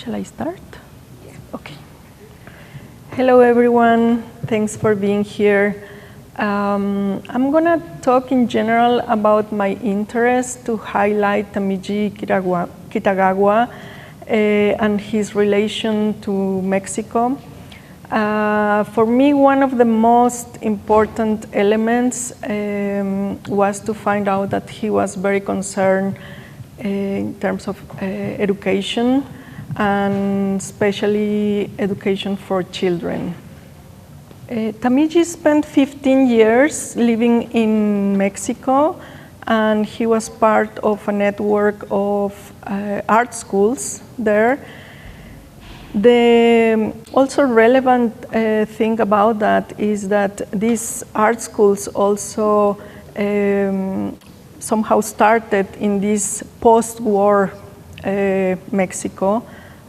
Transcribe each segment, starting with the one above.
Shall I start? Okay. Hello, everyone. Thanks for being here. I'm going to talk in general about my interest to highlight Tamiji Kitagawa and his relation to Mexico. For me, one of the most important elements was to find out that he was very concerned in terms of education, and especially education for children. Tamiji spent 15 years living in Mexico, and he was part of a network of art schools there. The also relevant thing about that is that these art schools also somehow started in this post-war Mexico,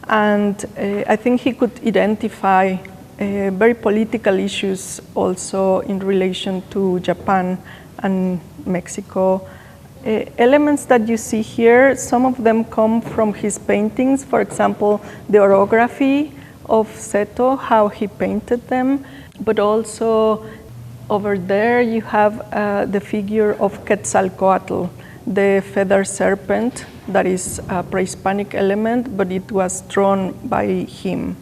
and I think he could identify very political issues also in relation to Japan and Mexico. Elements that you see here, some of them come from his paintings. For example, the orography of Seto, how he painted them, but also over there you have the figure of Quetzalcoatl, the feather serpent that is a pre-Hispanic element, but it was drawn by him.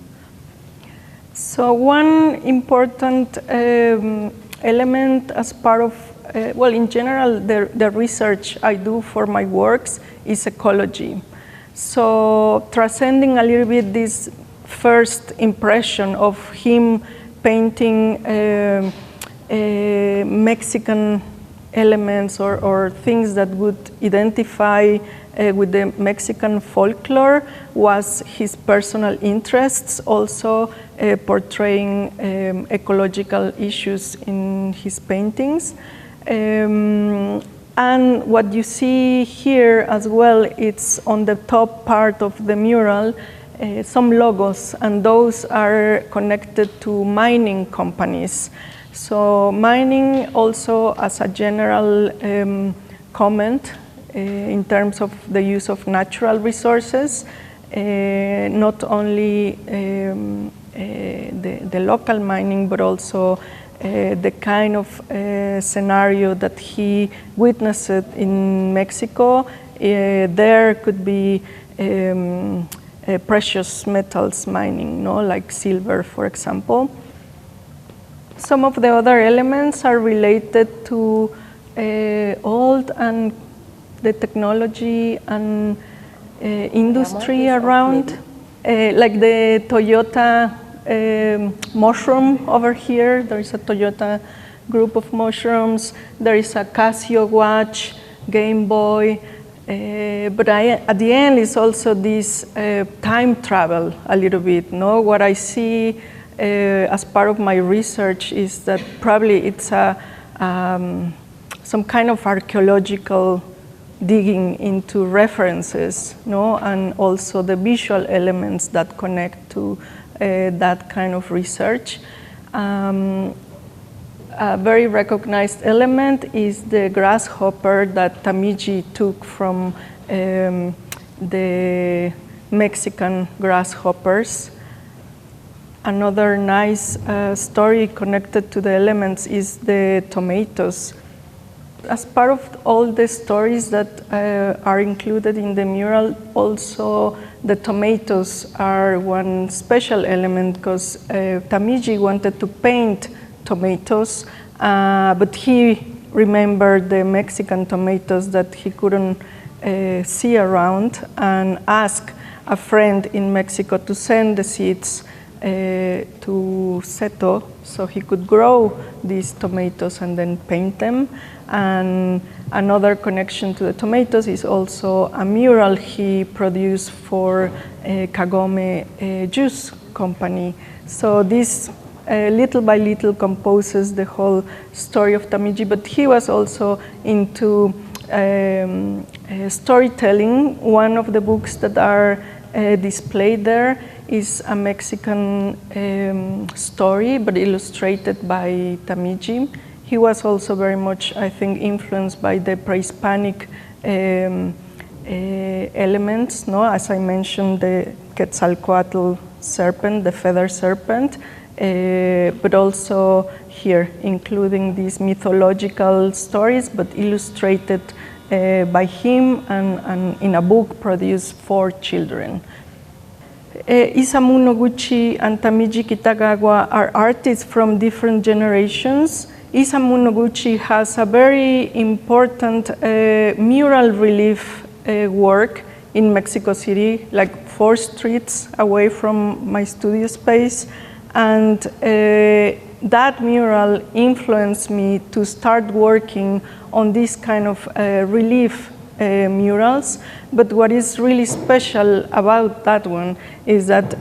So one important element as part of, well, in general, the research I do for my works is ecology. So transcending a little bit this first impression of him painting Mexican elements or things that would identify with the Mexican folklore was his personal interests, also portraying ecological issues in his paintings. And what you see here as well, it's on the top part of the mural, some logos, and those are connected to mining companies. So mining also as a general comment in terms of the use of natural resources, not only the local mining, but also the kind of scenario that he witnessed in Mexico. There could be precious metals mining, no? Like silver, for example. Some of the other elements are related to old and the technology and industry around, like the Toyota mushroom over here. There is a Toyota group of mushrooms. There is a Casio watch, Game Boy. But at the end is also this time travel a little bit. No, what I see as part of my research is that probably it's some kind of archaeological digging into references, no, and also the visual elements that connect to that kind of research. A very recognized element is the grasshopper that Tamiji took from the Mexican grasshoppers. Another nice story connected to the elements is the tomatoes. As part of all the stories that are included in the mural, also the tomatoes are one special element, because Tamiji wanted to paint tomatoes, but he remembered the Mexican tomatoes that he couldn't see around, and asked a friend in Mexico to send the seeds to Seto so he could grow these tomatoes and then paint them. And another connection to the tomatoes is also a mural he produced for Kagome Juice Company. So this little by little composes the whole story of Tamiji, but he was also into storytelling. One of the books that are displayed there is a Mexican story, but illustrated by Tamiji. He was also very much, I think, influenced by the pre-Hispanic elements, no? As I mentioned, the Quetzalcoatl serpent, the feather serpent, but also here, including these mythological stories, but illustrated by him and in a book produced for children. Isamu Noguchi and Tamiji Kitagawa are artists from different generations. Isamu Noguchi has a very important mural relief work in Mexico City, like 4 streets away from my studio space. And that mural influenced me to start working on this kind of relief murals. But what is really special about that one is that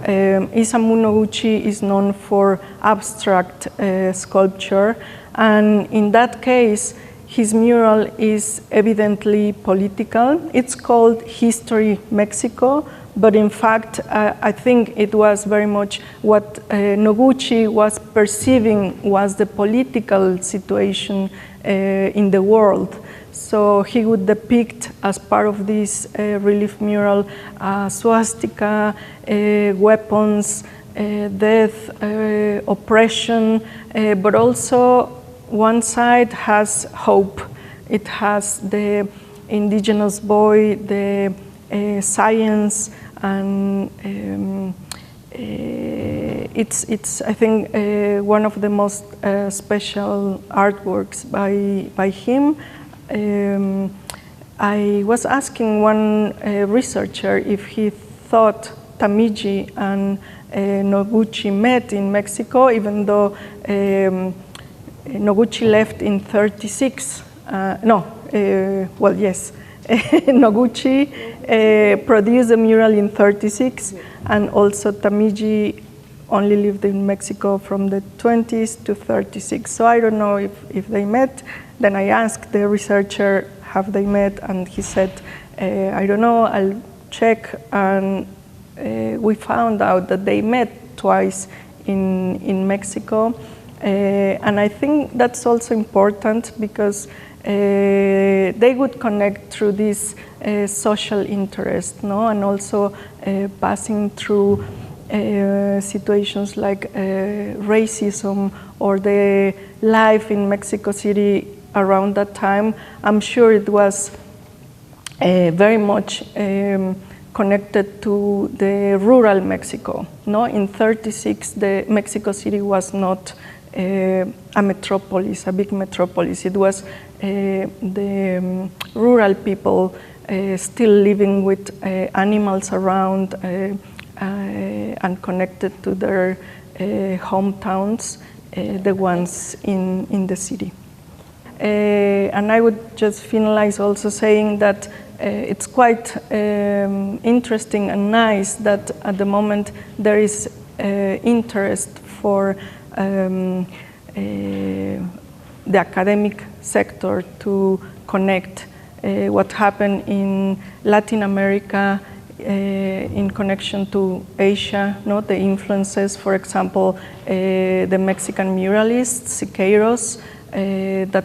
Isamu Noguchi is known for abstract sculpture, and in that case, his mural is evidently political. It's called History Mexico, but in fact, I think it was very much what Noguchi was perceiving was the political situation in the world. So he would depict, as part of this relief mural, swastika, weapons, death, oppression, but also one side has hope. It has the indigenous boy, the science, and it's I think one of the most special artworks by him. I was asking one researcher if he thought Tamiji and Noguchi met in Mexico, even though Noguchi left in 36. Well, yes. Noguchi produced a mural in 36, and also Tamiji only lived in Mexico from the 20s to 36. So I don't know if they met. Then I asked the researcher, have they met? And he said, I don't know, I'll check. And we found out that they met twice in Mexico. And I think that's also important because they would connect through this social interest, no? And also passing through situations like racism or the life in Mexico City around that time. I'm sure it was very much connected to the rural Mexico. No, in 36, the Mexico City was not a metropolis, a big metropolis. It was the rural people still living with animals around and connected to their hometowns, the ones in the city. And I would just finalize also saying that it's quite interesting and nice that at the moment there is interest for the academic sector to connect what happened in Latin America in connection to Asia, no? The influences, for example, the Mexican muralists, Siqueiros, that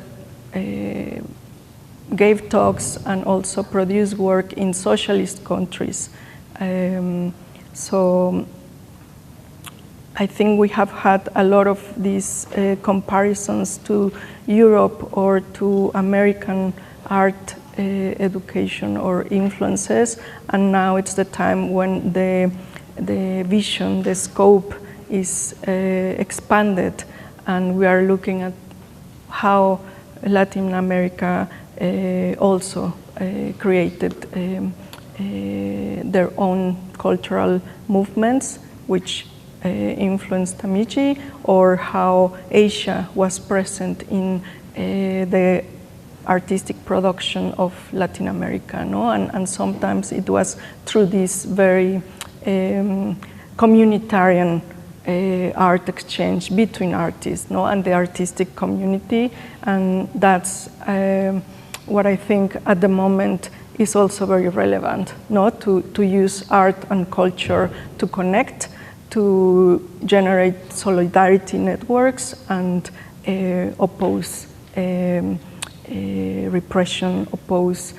gave talks and also produced work in socialist countries. So I think we have had a lot of these comparisons to Europe or to American art education or influences, and now it's the time when the vision, the scope is expanded, and we are looking at how Latin America also created their own cultural movements, which influenced Tamiji, or how Asia was present in the artistic production of Latin America, no? And sometimes it was through this very communitarian art exchange between artists, no? And the artistic community, and that's what I think at the moment is also very relevant, no? To use art and culture to connect, to generate solidarity networks and oppose repression, oppose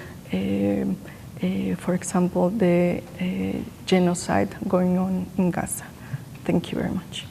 for example, the genocide going on in Gaza. Thank you very much.